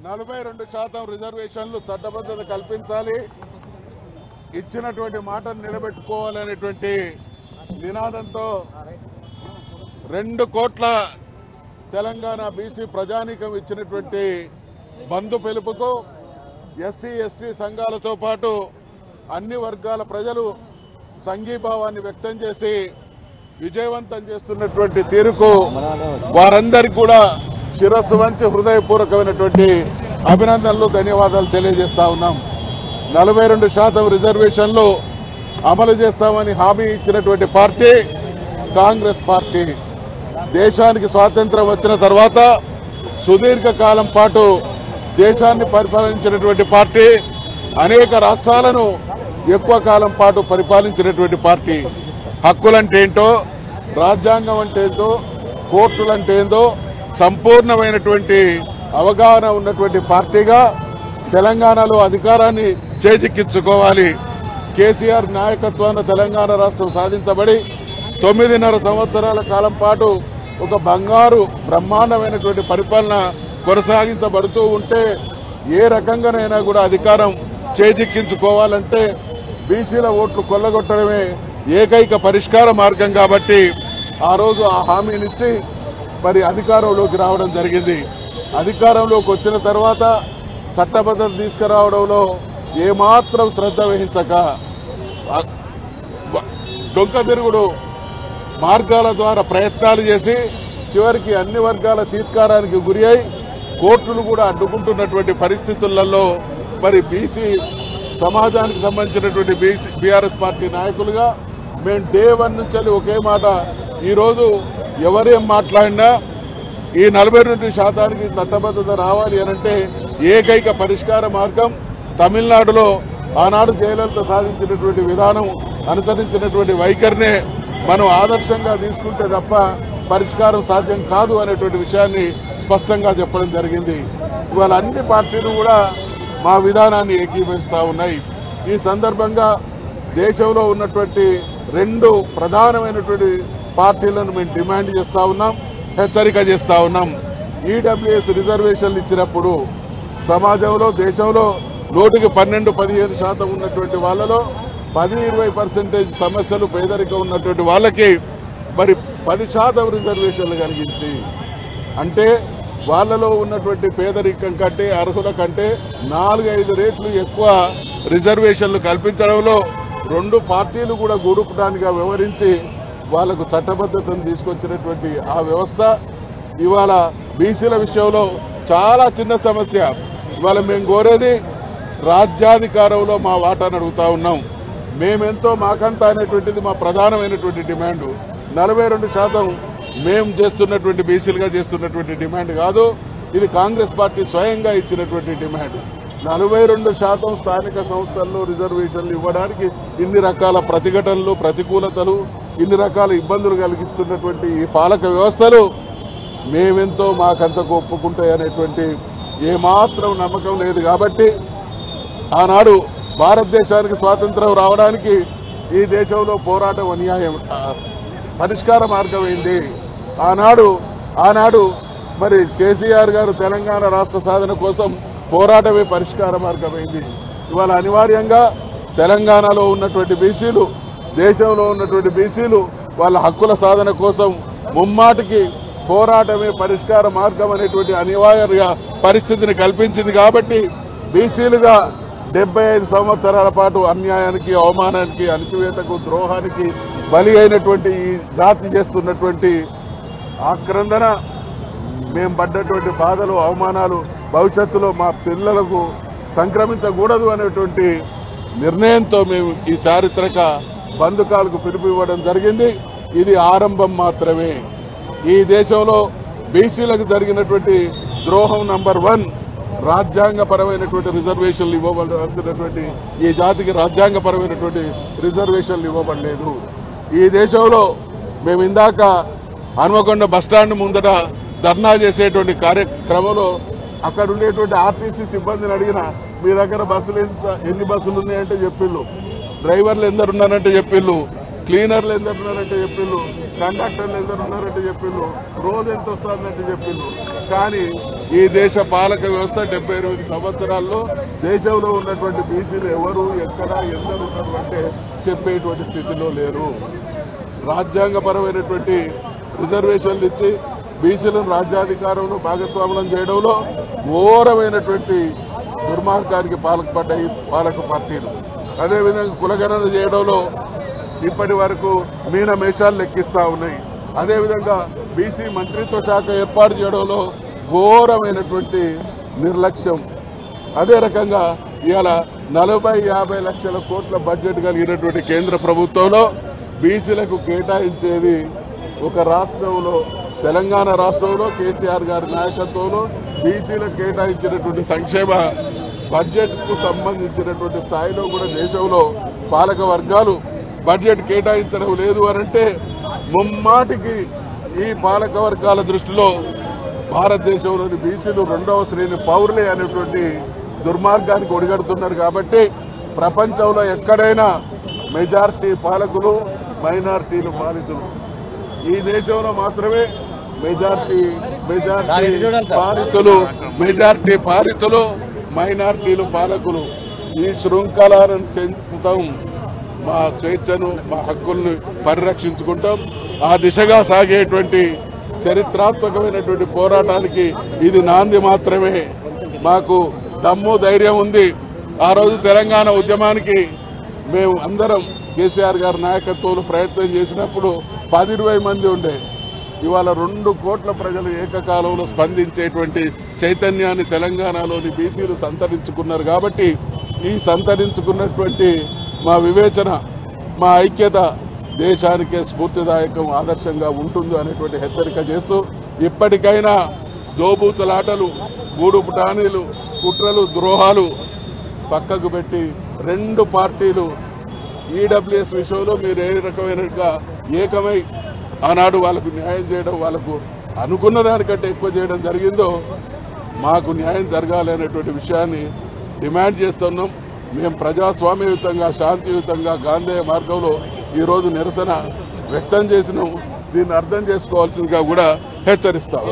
42% రిజర్వేషన్లు చట్టబద్ధత కల్పించాలి, ఇచ్చినటువంటి మాటను నిలబెట్టుకోవాలనేటువంటి నినాదంతో 2 కోట్ల తెలంగాణ బీసీ ప్రజానీకం ఇచ్చినటువంటి బంధు పిలుపుకు ఎస్సీ ఎస్టీ సంఘాలతో పాటు అన్ని వర్గాల ప్రజలు సంఘీభావాన్ని వ్యక్తం చేసి విజయవంతం చేస్తున్నటువంటి తీరుకు వారందరికీ కూడా శిరస్సు వంచి హృదయపూర్వకమైనటువంటి అభినందనలు, ధన్యవాదాలు తెలియజేస్తా ఉన్నాం. 42% రిజర్వేషన్లు అమలు చేస్తామని హామీ ఇచ్చినటువంటి పార్టీ కాంగ్రెస్ పార్టీ. దేశానికి స్వాతంత్రం వచ్చిన తర్వాత సుదీర్ఘకాలం పాటు దేశాన్ని పరిపాలించినటువంటి పార్టీ, అనేక రాష్ట్రాలను ఎక్కువ కాలం పాటు పరిపాలించినటువంటి పార్టీ. హక్కులంటే ఏంటో, రాజ్యాంగం అంటే ఏంటో, కోర్టులంటే ఏందో సంపూర్ణమైనటువంటి అవగాహన ఉన్నటువంటి పార్టీగా తెలంగాణలో అధికారాన్ని చేజిక్కించుకోవాలి. కేసీఆర్ నాయకత్వాన తెలంగాణ రాష్ట్రం సాధించబడి 9.5 సంవత్సరాల కాలం పాటు ఒక బంగారు బ్రహ్మాండమైనటువంటి పరిపాలన కొనసాగించబడుతూ ఉంటే ఏ రకంగానైనా కూడా అధికారం చేజిక్కించుకోవాలంటే బీసీల ఓట్లు కొల్లగొట్టడమే ఏకైక పరిష్కార మార్గం. కాబట్టి ఆ రోజు ఆ హామీనిచ్చి మరి అధికారంలోకి రావడం జరిగింది. అధికారంలోకి వచ్చిన తర్వాత చట్టబద్ధత తీసుకురావడంలో ఏమాత్రం శ్రద్ధ వహించక డొంక తిరుగుడు మార్గాల ద్వారా ప్రయత్నాలు చేసి చివరికి అన్ని వర్గాల చీత్కారానికి గురి అయి కోర్టులు కూడా అడ్డుకుంటున్నటువంటి పరిస్థితులలో మరి బీసీ సమాజానికి సంబంధించినటువంటి బీఆర్ఎస్ పార్టీ నాయకులుగా మేము డే 1 నుంచి ఒకే మాట, ఈరోజు ఎవరేం మాట్లాడినా ఈ 42% చట్టబద్ధత రావాలి అనంటే ఏకైక పరిష్కార మార్గం తమిళనాడులో ఆనాడు జయలలిత సాధించినటువంటి విధానం, అనుసరించినటువంటి వైఖరినే మనం ఆదర్శంగా తీసుకుంటే తప్ప పరిష్కారం సాధ్యం కాదు అనేటువంటి విషయాన్ని స్పష్టంగా చెప్పడం జరిగింది. ఇవాళ అన్ని పార్టీలు కూడా మా విధానాన్ని ఏకీభవిస్తూ ఉన్నాయి. ఈ సందర్భంగా దేశంలో ఉన్నటువంటి 2 ప్రధానమైనటువంటి పార్టీలను మేము డిమాండ్ చేస్తా ఉన్నాం, హెచ్చరిక చేస్తా ఉన్నాం. ఈడబ్ల్యూఎస్ రిజర్వేషన్లు ఇచ్చినప్పుడు సమాజంలో దేశంలో 12-15% ఉన్నటువంటి వాళ్ళలో 10-20% సమస్యలు పేదరికం ఉన్నటువంటి వాళ్ళకి మరి 10% రిజర్వేషన్లు కలిగించి, అంటే వాళ్ళలో ఉన్నటువంటి పేదరికం కంటే అర్హుల కంటే 4-5 రెట్లు ఎక్కువ రిజర్వేషన్లు కల్పించడంలో 2 పార్టీలు కూడా గూడుపుటానిగా వ్యవహరించి వాళ్లకు చట్టబద్ధతను తీసుకొచ్చినటువంటి ఆ వ్యవస్థ ఇవాళ బీసీల విషయంలో చాలా చిన్న సమస్య. ఇవాళ మేము కోరేది రాజ్యాధికారంలో మా వాటాను అడుగుతా ఉన్నాం. మేమెంతో మాకంతా అనేటువంటిది మా ప్రధానమైనటువంటి డిమాండ్. 42% మేము చేస్తున్నటువంటి బీసీలుగా చేస్తున్నటువంటి డిమాండ్ కాదు, ఇది కాంగ్రెస్ పార్టీ స్వయంగా ఇచ్చినటువంటి డిమాండ్. 42% స్థానిక సంస్థల్లో రిజర్వేషన్లు ఇవ్వడానికి ఇన్ని రకాల ప్రతిఘటనలు, ప్రతికూలతలు, ఇన్ని రకాల ఇబ్బందులు కలిగిస్తున్నటువంటి ఈ పాలక వ్యవస్థలు మేమెంతో మాకంతకు ఒప్పుకుంటాయనేటువంటి ఏమాత్రం నమ్మకం లేదు. కాబట్టి ఆనాడు భారతదేశానికి స్వాతంత్రం రావడానికి ఈ దేశంలో పోరాటం అన్యాయం పరిష్కార మార్గమైంది. ఆనాడు మరి కేసీఆర్ గారు తెలంగాణ రాష్ట్ర సాధన కోసం పోరాటమే పరిష్కార మార్గమైంది. ఇవాళ అనివార్యంగా తెలంగాణలో ఉన్నటువంటి బీసీలు, దేశంలో ఉన్నటువంటి బీసీలు వాళ్ళ హక్కుల సాధన కోసం ముమ్మాటికి పోరాటమే పరిష్కార మార్గం అనేటువంటి అనివార్య పరిస్థితిని కల్పించింది. కాబట్టి బీసీలుగా 75 సంవత్సరాల పాటు అన్యాయానికి, అవమానానికి, అణచివేతకు, ద్రోహానికి బలి అయినటువంటి ఈ జాతి చేస్తున్నటువంటి ఆక్రందన, మేము పడ్డటువంటి బాధలు, అవమానాలు భవిష్యత్తులో మా పిల్లలకు సంక్రమించకూడదు అనేటువంటి నిర్ణయంతో మేము ఈ చారిత్రక బంధుకాలకు పిలుపు ఇవ్వడం జరిగింది. ఇది ఆరంభం మాత్రమే. ఈ దేశంలో బీసీలకు జరిగినటువంటి ద్రోహం నంబర్ 1 రాజ్యాంగపరమైనటువంటి రిజర్వేషన్లు ఇవ్వబడాల్సినటువంటి ఈ జాతికి రాజ్యాంగపరమైనటువంటి రిజర్వేషన్లు ఇవ్వబడలేదు. ఈ దేశంలో మేము ఇందాక హనుమకొండ బస్టాండ్ ముందట ధర్నా చేసేటువంటి కార్యక్రమంలో అక్కడ ఉండేటువంటి ఆర్టీసీ సిబ్బందిని అడిగిన, మీ దగ్గర బస్సులు ఎన్ని బస్సులు ఉన్నాయంటే చెప్పిళ్ళు, డ్రైవర్లు ఎందరున్నారంటే చెప్పిళ్ళు, క్లీనర్లు ఎందరున్నారంటే చెప్పిండ్రు, కండక్టర్లు ఎందరున్నారంటే చెప్పిండ్రు, రోజు ఎంత వస్తుందంటే చెప్పిండ్రు. కానీ ఈ దేశ పాలక వ్యవస్థ 78 సంవత్సరాల్లో దేశంలో ఉన్నటువంటి బీసీలు ఎవరు ఎక్కడ ఎందరు ఉన్నారు అంటే చెప్పేటువంటి స్థితిలో లేరు. రాజ్యాంగపరమైనటువంటి రిజర్వేషన్లు ఇచ్చి బీసీలను రాజ్యాధికారంలో భాగస్వాములను చేయడంలో ఘోరమైనటువంటి దుర్మార్గానికి పాల్పడ్డాయి పాలక పార్టీలు. అదేవిధంగా కులగణన చేయడంలో ఇప్పటి వరకు మీనమేషాలు లెక్కిస్తా ఉన్నాయి. అదేవిధంగా బీసీ మంత్రిత్వ శాఖ ఏర్పాటు చేయడంలో ఘోరమైనటువంటి నిర్లక్ష్యం. అదే రకంగా ఇవాళ 40-50 లక్షల కోట్ల బడ్జెట్ కలిగినటువంటి కేంద్ర ప్రభుత్వంలో బీసీలకు కేటాయించేది ఒక రాష్ట్రంలో, తెలంగాణ రాష్ట్రంలో కేసీఆర్ గారి నాయకత్వంలో బీసీలకు కేటాయించినటువంటి సంక్షేమ బడ్జెట్ కు సంబంధించినటువంటి స్థాయిలో కూడా దేశంలో పాలక వర్గాలు బడ్జెట్ కేటాయించడం లేదు అనంటే ముమ్మాటికి ఈ పాలక వర్గాల దృష్టిలో భారతదేశంలోని బీసీలు 2వ శ్రేణి పౌరులే అనేటువంటి దుర్మార్గానికి ఒడిగడుతున్నారు. కాబట్టి ప్రపంచంలో ఎక్కడైనా మెజారిటీ పాలకులు మైనారిటీలు పాలితులు, ఈ దేశంలో మాత్రమే మెజారిటీ పాలితులు మైనారిటీలు పాలకులు. ఈ శృంఖలాలను తెంచుతాం, మా స్వేచ్ఛను మా హక్కులను పరిరక్షించుకుంటాం. ఆ దిశగా సాగేటువంటి చరిత్రాత్మకమైనటువంటి పోరాటానికి ఇది నాంది మాత్రమే. మాకు దమ్ము ధైర్యం ఉంది. ఆ రోజు తెలంగాణ ఉద్యమానికి మేము అందరం కేసీఆర్ గారి నాయకత్వంలో ప్రయత్నం చేసినప్పుడు 10-20 మంది ఉండే. ఇవాళ 2 కోట్ల ప్రజలు ఏకకాలంలో స్పందించేటువంటి చైతన్యాన్ని తెలంగాణలోని బీసీలు సంతరించుకున్నారు. కాబట్టి ఈ సంతరించుకున్నటువంటి మా వివేచన, మా ఐక్యత దేశానికే స్ఫూర్తిదాయకం, ఆదర్శంగా ఉంటుంది అనేటువంటి హెచ్చరిక చేస్తూ ఇప్పటికైనా దోబూచలాటలు, గూడుపుటానీలు, కుట్రలు, ద్రోహాలు పక్కకు పెట్టి 2 పార్టీలు ఈడబ్ల్యూఎస్ విషయంలో మీరు ఏ రకమైనగా ఏకమై ఆనాడు వాళ్ళకు న్యాయం చేయడం, వాళ్ళకు అనుకున్న దానికంటే ఎక్కువ చేయడం జరిగిందో మాకు న్యాయం జరగాలి అనేటువంటి విషయాన్ని డిమాండ్ చేస్తున్నాం. మేము ప్రజాస్వామ్యయుతంగా శాంతియుతంగా గాంధేయ మార్గంలో ఈరోజు నిరసన వ్యక్తం చేసినాం. దీన్ని అర్థం చేసుకోవాల్సిందిగా కూడా హెచ్చరిస్తాం.